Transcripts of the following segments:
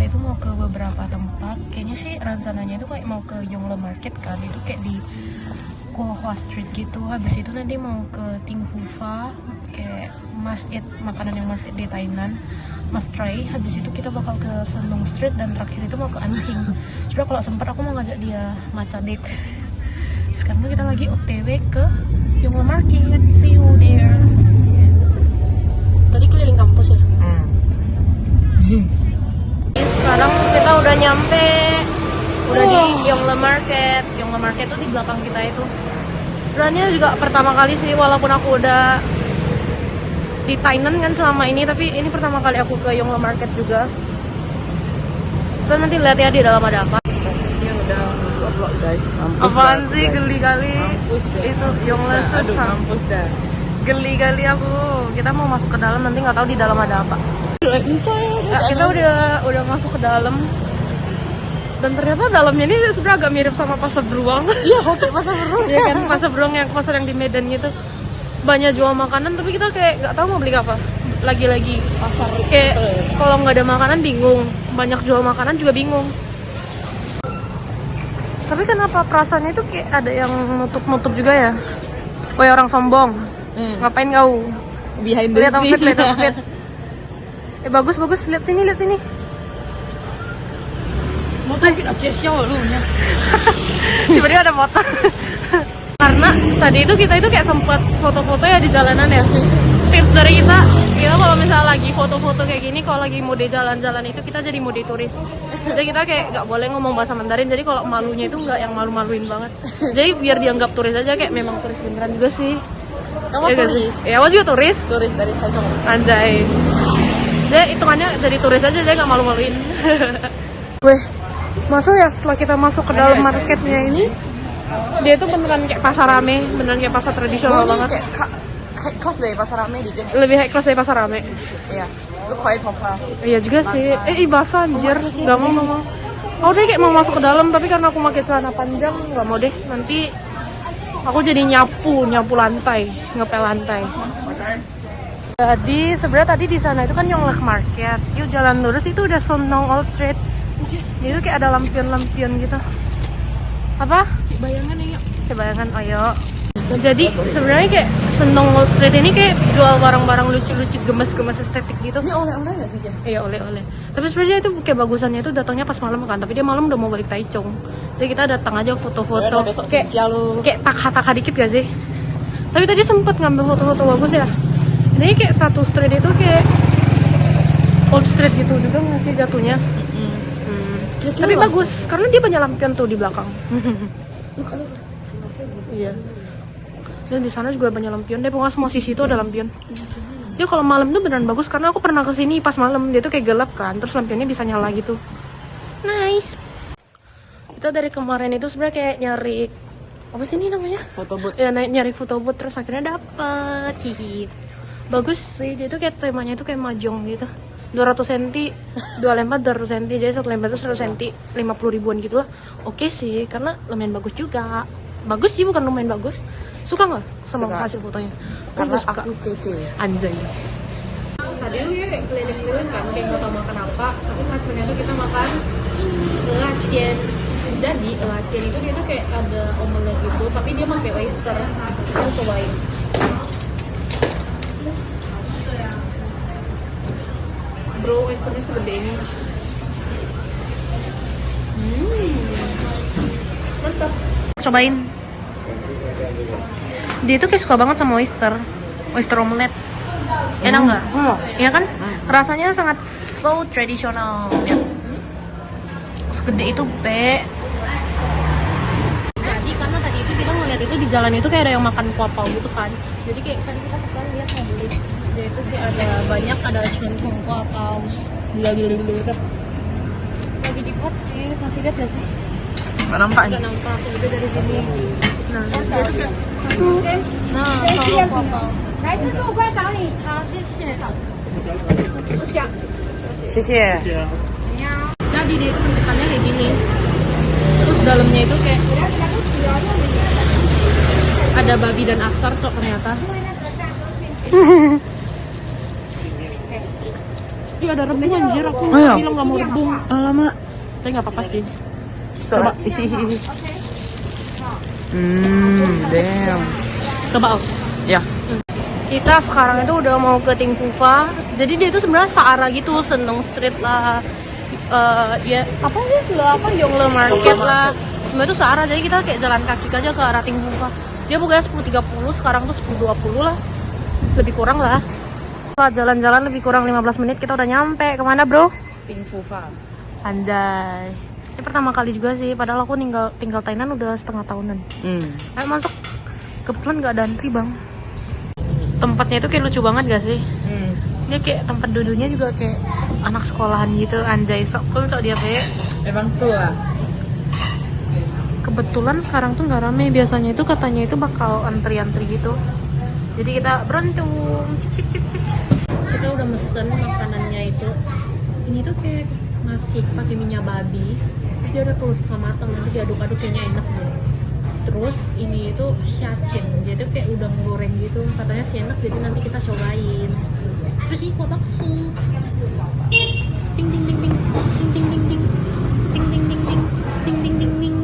kita itu mau ke beberapa tempat. Kayaknya sih rencananya itu kayak mau ke Yongle Market kan, itu kayak di Kohwa Street gitu. Habis itu nanti mau ke Ting Phu Pha, kayak masjid, makanan yang masjid di Thailand, Mas try. Habis itu kita bakal ke Sendong Street dan terakhir itu mau ke Anting. Coba kalau sempat aku mau ngajak dia matcha date. Sekarang kita lagi OTW ke Yongle Market. See you there. Tadi keliling kampus ya? Sekarang kita udah nyampe, udah di Yongle Market. Yongle Market tuh di belakang kita itu. Sebenarnya juga pertama kali sih, walaupun aku udah di Thailand kan selama ini, tapi ini pertama kali aku ke Yongle Market juga. Kita nanti lihat ya di dalam ada apa. Dia udah vlog guys. Apaan sih, geli kali. Itu Yongle Aduh, mampus dah. Geli kali aku. Kita mau masuk ke dalam, nanti nggak tahu di dalam ada apa. Ya, kita udah masuk ke dalam. Dan ternyata dalamnya ini sebenarnya agak mirip sama pasar beruang. Iya, oke, pasar beruang. Iya kan, pasar beruang yang pasar yang di Medan gitu. Banyak jual makanan, tapi kita kayak nggak tahu mau beli apa. Lagi-lagi Pasar kayak kalau nggak ada makanan bingung, banyak jual makanan juga bingung. Tapi kenapa perasaannya itu kayak ada yang nutup-nutup juga ya? Woi orang sombong, ngapain kau? Behind the Lihat outfit, scene. lihat outfit. Bagus, lihat sini. Motor kita cesiau lu nya. Tiba-tiba ada motor. Karena tadi itu kita itu kayak sempat foto-foto ya di jalanan ya. Tips dari kita kalau misalnya lagi foto-foto kayak gini, kalau lagi mode jalan-jalan itu kita jadi mode turis. Jadi kita kayak nggak boleh ngomong bahasa Mandarin. Jadi kalau malunya itu nggak yang malu-maluin banget. Jadi biar dianggap turis aja, kayak memang turis beneran juga sih. Kamu Ya, turis. ya, aku juga turis. Turis dari Haichong. Anjay. Jadi hitungannya jadi turis aja, jadi nggak malu-maluin. Weh, masa ya setelah kita masuk ke dalam marketnya ini, dia itu beneran kayak pasar rame, beneran kayak pasar tradisional banget. Kayak high class dari pasar rame di Jepang. Lebih high class dari pasar rame. Iya. Lu kaya Chongpa. Iya juga sih. Basah anjir, nggak mau. Oh deh kayak mau masuk ke dalam, tapi karena aku pakai celana panjang, nggak mau deh. Nanti aku jadi nyapu lantai, ngepel lantai. Jadi sebenarnya tadi di sana itu kan Yongle Market. Yuk jalan lurus itu udah Sendong Old Street. Jadi itu kayak ada lampion-lampion gitu. Apa? Kayak bayangan ya. Kayak bayangan, ayo. Jadi sebenarnya kayak Sendong Old Street ini kayak jual barang-barang lucu-lucu, gemes-gemes estetik gitu. Ini oleh-oleh nggak sih, Jen? Iya, oleh-oleh. Tapi sebenarnya itu kayak bagusannya itu datangnya pas malam kan. Tapi dia malam udah mau balik Taichung. Jadi kita datang aja foto-foto. Kayak takha-takha dikit gak sih? Tapi tadi sempet ngambil foto-foto bagus ya. Ini kayak satu street itu kayak old street gitu juga nggak sih jatuhnya? Tapi bagus karena dia banyak lampion tuh di belakang. Iya. Dan di sana juga banyak lampion. Deh pokoknya semua sisi itu ada lampion. Dia kalau malam tuh beneran bagus karena aku pernah kesini pas malam, dia tuh kayak gelap kan, terus lampionnya bisa nyala gitu. Nice. Kita dari kemarin itu sebenarnya kayak nyari apa sih ini namanya? Foto booth. Ya nyari foto booth, terus akhirnya dapet. Hihi. Bagus sih, dia tuh kayak temanya itu kayak mahjong gitu. 200 cm, 2 lembar 200 cm, jadi 1 lembar itu 100 cm, 50 ribuan gitu lah. Oke sih, karena lumayan bagus juga. Bagus sih, bukan lumayan bagus. Suka nggak sama hasil fotonya? Karena suka. aku kece. Anjay. Tadi lu ya keliling-keliling kan, kayak nggak tahu makan apa. Tapi ternyata kita makan lacien. Jadi lacien itu dia tuh kayak ada omelet gitu, tapi dia pakai oyster. Kita cobain. Bro, oysternya segede ini. Mantap. Cobain. Dia tuh kayak suka banget sama oyster omelet. Enak nggak? Iya kan? Rasanya sangat so tradisional. Ya. Segede itu, Be. Jadi karena tadi itu kita ngeliat itu di jalan itu kayak ada yang makan kuah pao gitu kan. Jadi kayak tadi kita sekarang lihat mau beli. Dia itu kayak ada banyak, ada centong kuah pao. Gila. Lagi di pot sih, masih lihat nggak sih? Nggak nampak Nggak nih. nampak, itu dari sini. Nah, dia tuh kayak kuah pao. 来吃肉块找你，好，谢谢。不想。谢谢。 Jadi dia itu bentukannya kayak gini. Terus dalamnya itu kayak ada babi dan acar, cok ternyata. Iya ada rebung anjir, aku bilang nggak mau rebung. Alamak. Tapi nggak apa-apa sih. Coba isi. Damn. Coba Al. Ya. Kita sekarang itu udah mau ke Ting Fufa. Jadi dia itu sebenarnya searah gitu, Seneng Street lah. Ya apa sih apa Yongle Market lah. Semua itu searah. Jadi kita kayak jalan kaki aja ke arah Ting Fufa. Dia pokoknya 10.30, sekarang tuh 10.20 lah. Lebih kurang lah. Jalan-jalan lebih kurang 15 menit kita udah nyampe. Kemana bro? Ting Fufa. Anjay. Ini pertama kali juga sih, padahal aku tinggal Thailand udah setengah tahunan. Ayo masuk. Kebetulan nggak ada antri bang. Tempatnya itu kayak lucu banget gak sih? Dia kayak tempat duduknya juga kayak anak sekolahan gitu. Anjay, sok cool cok dia kayak. Emang tuh lah. Kebetulan sekarang tuh nggak rame. Biasanya itu katanya itu bakal antri-antri gitu. Jadi kita beruntung. Kita udah mesen makanannya itu. Ini tuh kayak nasi pakai minyak babi. Terus dia udah telur setengah matang, nanti diaduk-aduk kayaknya enak deh. Terus ini itu syacin, jadi kayak udang goreng gitu. Katanya sih enak, jadi nanti kita cobain. Terus ini kok bakso. Ding ding ding ding ding ding ding ding ding ding ding ding ding ding ding ding.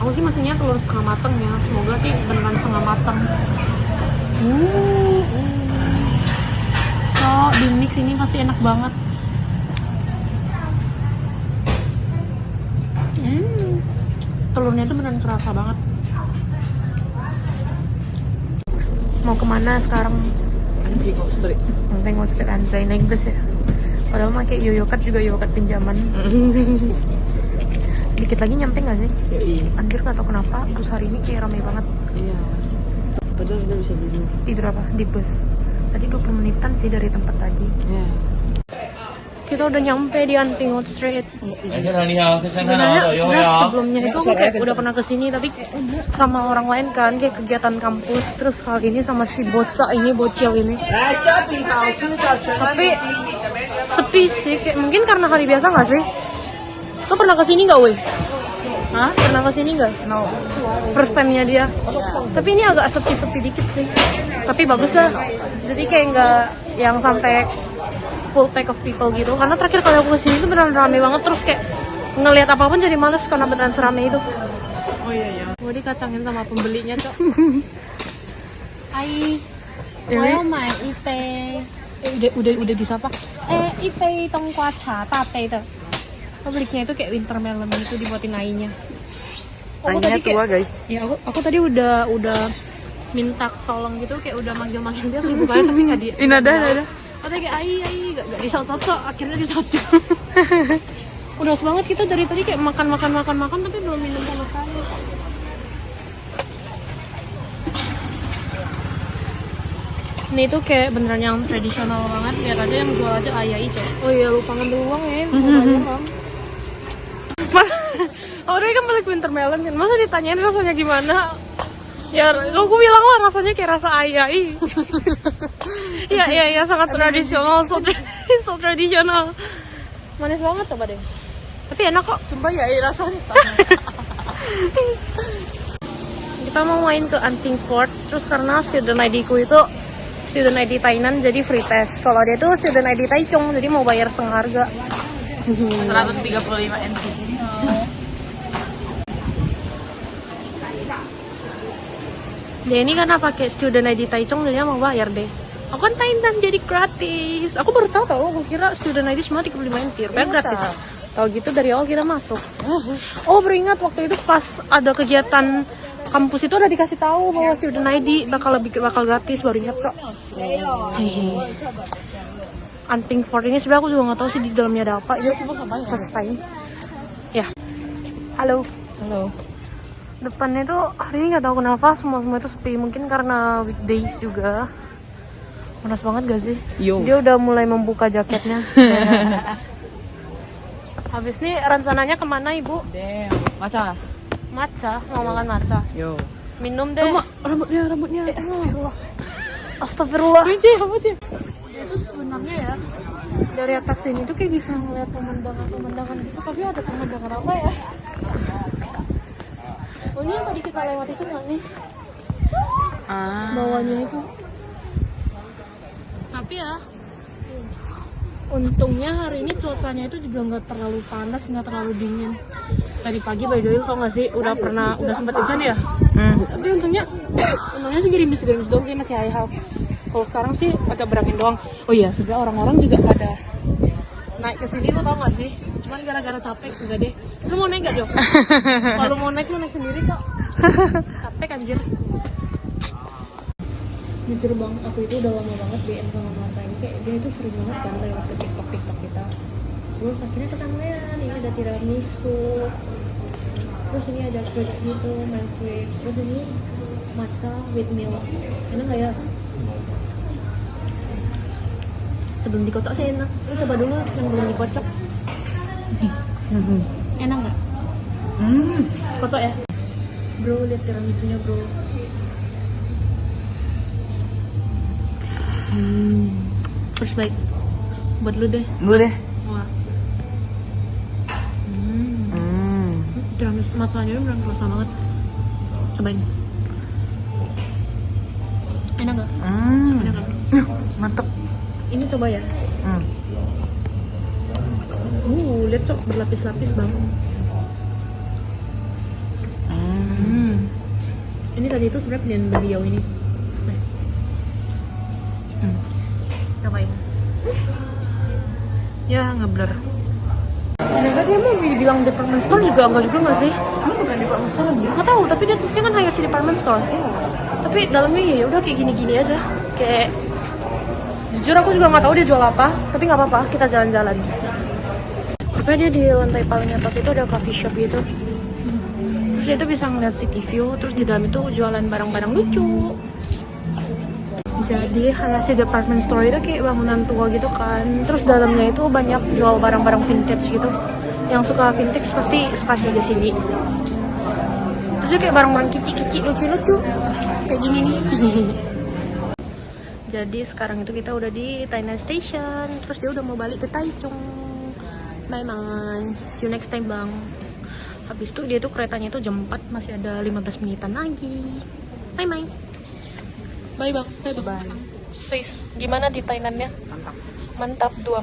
Aku sih mesinnya telur setengah matang ya. Semoga sih beneran setengah matang. Oh, di mix ini pasti enak banget. Telurnya tuh beneran kerasa banget. Mau kemana sekarang? Tengok Street. Tengok Street anjay, naik bus ya. Padahal pakai yoyokat juga yoyokat pinjaman. Dikit lagi nyampe nggak sih? Yoi. Anjir nggak tau kenapa bus hari ini kayak ramai banget. Iya. Padahal kita bisa duduk. Tidur apa? Di bus. Tadi 20 menitan sih dari tempat tadi. Ya. Kita udah nyampe di Antingot Street. Sebenarnya Sebenarnya sebelumnya itu aku kayak udah pernah kesini, tapi kayak sama orang lain kan, kayak kegiatan kampus. Terus kali ini sama si bocah ini, bocil ini. Tapi sepi sih, kayak mungkin karena hari biasa nggak sih? Lo pernah kesini nggak, weh? Hah? Pernah kesini nggak? No. First time-nya dia. Tapi ini agak sepi-sepi dikit sih. Tapi bagus lah. Jadi kayak nggak yang sampai full pack of people gitu. Karena terakhir kali aku kesini itu beneran rame banget. Terus kayak ngelihat apapun jadi males karena beneran serame itu. Oh iya. Gue dikacangin sama pembelinya, Cok. 阿姨，我要买一杯， Udah disapa? 一杯冬瓜茶大杯的。 Pemiliknya itu kayak winter melon itu dibuatin ainya. Ainya tua guys. Ya aku tadi udah minta tolong gitu, kayak udah manggil-manggil dia 1000 kali tapi nggak dia. Ini ada. Katanya kayak ai nggak disaut-saut, akhirnya disaut. Udah banget kita dari tadi kayak makan tapi belum minum sama sekali. Ini tuh kayak beneran yang tradisional banget. Lihat aja yang jual aja ayai coy. Oh iya lupa ngambil uang ya. Mas, orang kan balik winter melon kan. Masa ditanyain rasanya gimana? Ya, aku bilang lah rasanya kayak rasa ayai. Iya sangat tradisional, so tradisional. Manis banget coba deh. Tapi enak kok. Sumpah ya rasanya. Kita mau main ke Anting Fort, terus karena student ID ku itu student ID Thailand jadi free test. Kalau dia tuh student ID Taichung jadi mau bayar setengah harga. 135 NT. Dia ini karena pakai student ID Taichung jadi mau bayar deh. Aku kan Thailand jadi gratis. Aku baru tahu aku kira student ID semua 35 NT, rupanya gratis. Tahu gitu dari awal kita masuk. Oh beringat waktu itu pas ada kegiatan kampus itu udah dikasih tahu bahwa student ID bakal gratis, baru ingat kok. Anting Fort ini sebenarnya aku juga nggak tahu sih di dalamnya ada apa. Ini first time. Ya. Halo. Depannya itu hari ini nggak tahu kenapa semua itu sepi. Mungkin karena weekdays juga. Panas banget gak sih? Yo. Dia udah mulai membuka jaketnya. Habis ini rencananya kemana ibu? Damn. Maca. Matcha, mau makan matcha. Yo. Minum deh. Rambutnya. Astagfirullah. Astagfirullah. Itu sebenarnya ya dari atas sini tuh kayak bisa ngeliat pemandangan gitu, tapi ada pemandangan apa ya? Oh ini yang tadi kita lewat itu nggak nih? Bawahnya itu. Tapi ya untungnya hari ini cuacanya itu juga nggak terlalu panas, nggak terlalu dingin. Tadi pagi by the way tau nggak sih udah sempat hujan ya. Tapi untungnya sih gerimis doang, kayak masih high. Kalau sekarang sih agak berangin doang. Oh iya, sebenarnya orang-orang juga pada naik ke sini tuh tau nggak sih? Cuman gara-gara capek enggak deh. Lu mau naik nggak Jo? Kalau mau naik lu naik sendiri kok. Capek anjir. Jujur bang, aku itu udah lama banget DM sama teman saya. Kayak dia itu sering banget kan lewat ke TikTok kita. Terus akhirnya kesampaian, ini ada tiramisu. Terus ini ada fruits gitu, milk fruits. Terus ini matcha with milk. Enak nggak ya? Sebelum dikocok sih enak. Lu coba dulu yang belum dikocok. Enak nggak? Kocok ya? Bro, lihat tiramisunya bro. First bite buat lu deh. Gue deh. Wah. Tiramisu matsanya ini beneran rasa banget. Cobain. Enak nggak? Enak kan? Mantep. Ini coba ya. Lihat cok berlapis-lapis bang. Ini tadi itu sebenarnya pilihan beliau ini. Cobain. Ya ngeblur. Ternyata dia mau dibilang department store juga nggak sih? Ini bukan department store lagi. Nggak tahu, tapi dia tulisnya kan Hayashi department store. Tapi dalamnya ya udah kayak gini-gini aja. Kayak jujur aku juga nggak tahu dia jual apa, tapi nggak apa-apa, kita jalan-jalan. Tapi dia di lantai paling atas itu ada coffee shop gitu. Terus dia itu bisa ngeliat city view, terus di dalam itu jualan barang-barang lucu. Jadi Hayashi department store itu kayak bangunan tua gitu kan. Terus dalamnya itu banyak jual barang-barang vintage gitu. Yang suka vintage pasti suka sih di sini. Terus dia kayak barang-barang kicik-kicik lucu-lucu kayak gini nih. Jadi sekarang itu kita udah di Tainan Station. Terus dia udah mau balik ke Taichung. Bye bye. See you next time bang. Habis itu dia tuh keretanya itu jam 4, masih ada 15 menitan lagi. Bye bye. Bye bang. Bye. Sis, gimana di Tainannya? Mantap 2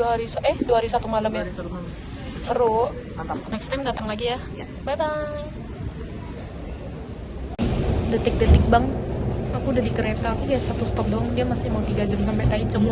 hari 1 malam ya. Seru. Mantap. Next time datang lagi ya. Bye bye. Detik-detik bang. Aku udah di kereta. Aku ya 1 stop doang. Dia masih mau 3 jam sampai Taichung.